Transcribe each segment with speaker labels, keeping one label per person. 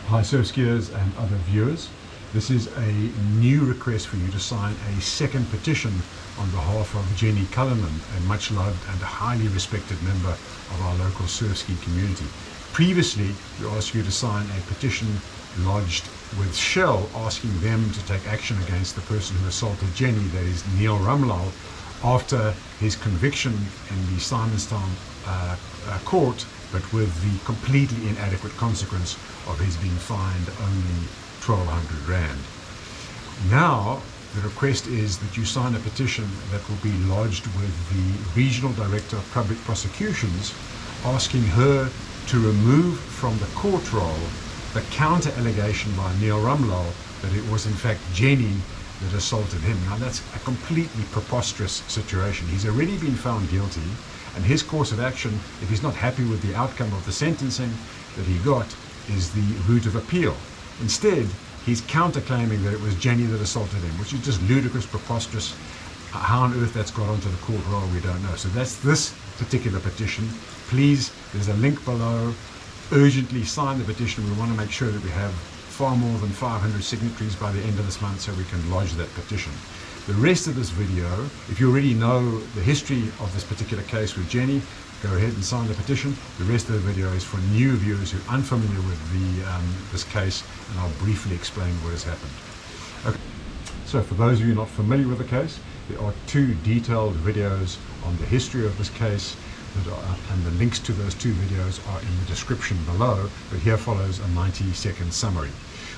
Speaker 1: Hi SURFSKIers and other viewers. This is a new request for you to sign a second petition on behalf of Jenny Cullinan, a much loved and highly respected member of our local SURFSKI community. Previously, we asked you to sign a petition lodged with Shell asking them to take action against the person who assaulted Jenny, that is Neil Rumlal, after his conviction in the Simonstown court, but with the completely inadequate consequence of his being fined only 1,200 Rand. Now, the request is that you sign a petition that will be lodged with the Regional Director of Public Prosecutions, asking her to remove from the court roll the counter-allegation by Neil Rumlal that it was in fact Jenny that assaulted him. Now that's a completely preposterous situation. He's already been found guilty, and his course of action, if he's not happy with the outcome of the sentencing that he got, is the route of appeal. Instead, he's counterclaiming that it was Jenny that assaulted him, which is just ludicrous, preposterous. How on earth that's got onto the court roll, we don't know. So that's this particular petition. Please, there's a link below. Urgently sign the petition. We want to make sure that we have far more than 500 signatories by the end of this month so we can lodge that petition. The rest of this video, if you already know the history of this particular case with Jenny, go ahead and sign the petition. The rest of the video is for new viewers who are unfamiliar with this case, and I'll briefly explain what has happened. Okay. So for those of you not familiar with the case, there are two detailed videos on the history of this case, and the links to those two videos are in the description below, but here follows a 90-second summary.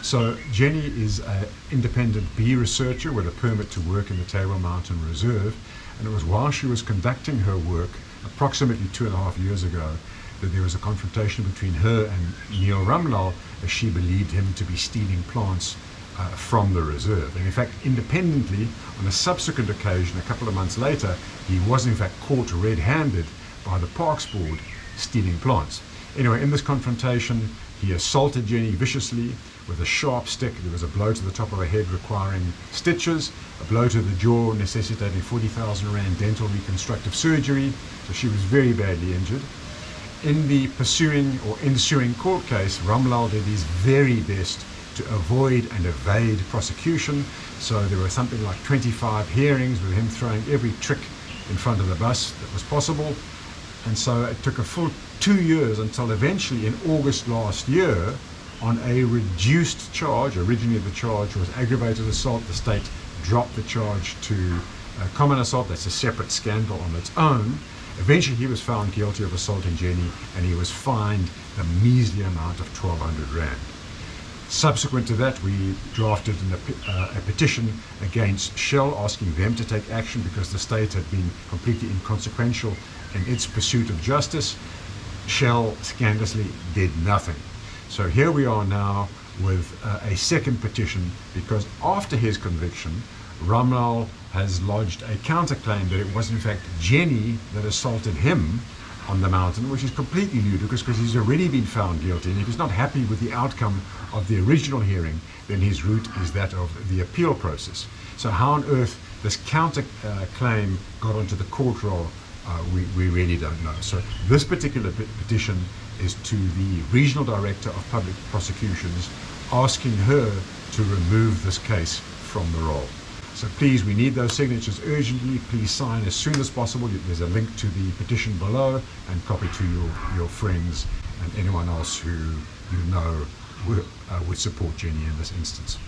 Speaker 1: So Jenny is an independent bee researcher with a permit to work in the Table Mountain Reserve, and it was while she was conducting her work approximately 2.5 years ago that there was a confrontation between her and Neil Rumlal, as she believed him to be stealing plants from the reserve. And in fact, independently, on a subsequent occasion, a couple of months later, he was in fact caught red-handed by the Parks Board stealing plants. Anyway, in this confrontation, he assaulted Jenny viciously with a sharp stick. There was a blow to the top of her head requiring stitches, a blow to the jaw necessitating 40,000 Rand dental reconstructive surgery, so she was very badly injured. In the ensuing court case, Rumlal did his very best to avoid and evade prosecution, so there were something like 25 hearings with him throwing every trick in front of the bus that was possible. And so it took a full 2 years until eventually in August last year, on a reduced charge, originally the charge was aggravated assault, the state dropped the charge to common assault. That's a separate scandal on its own. Eventually he was found guilty of assaulting Jenny, and he was fined the measly amount of 1,200 Rand. Subsequent to that, we drafted a petition against Shell, asking them to take action because the state had been completely inconsequential in its pursuit of justice. Shell scandalously did nothing. So here we are now with a second petition, because after his conviction, Rumlal has lodged a counterclaim that it was in fact Jenny that assaulted him on the mountain, which is completely ludicrous because he's already been found guilty, and if he's not happy with the outcome of the original hearing, then his route is that of the appeal process. So how on earth this counter claim got onto the court roll, we really don't know. So this particular petition is to the Regional Director of Public Prosecutions, asking her to remove this case from the roll. So please, we need those signatures urgently. Please sign as soon as possible. There's a link to the petition below, and copy to your friends and anyone else who you know would support Jenny in this instance.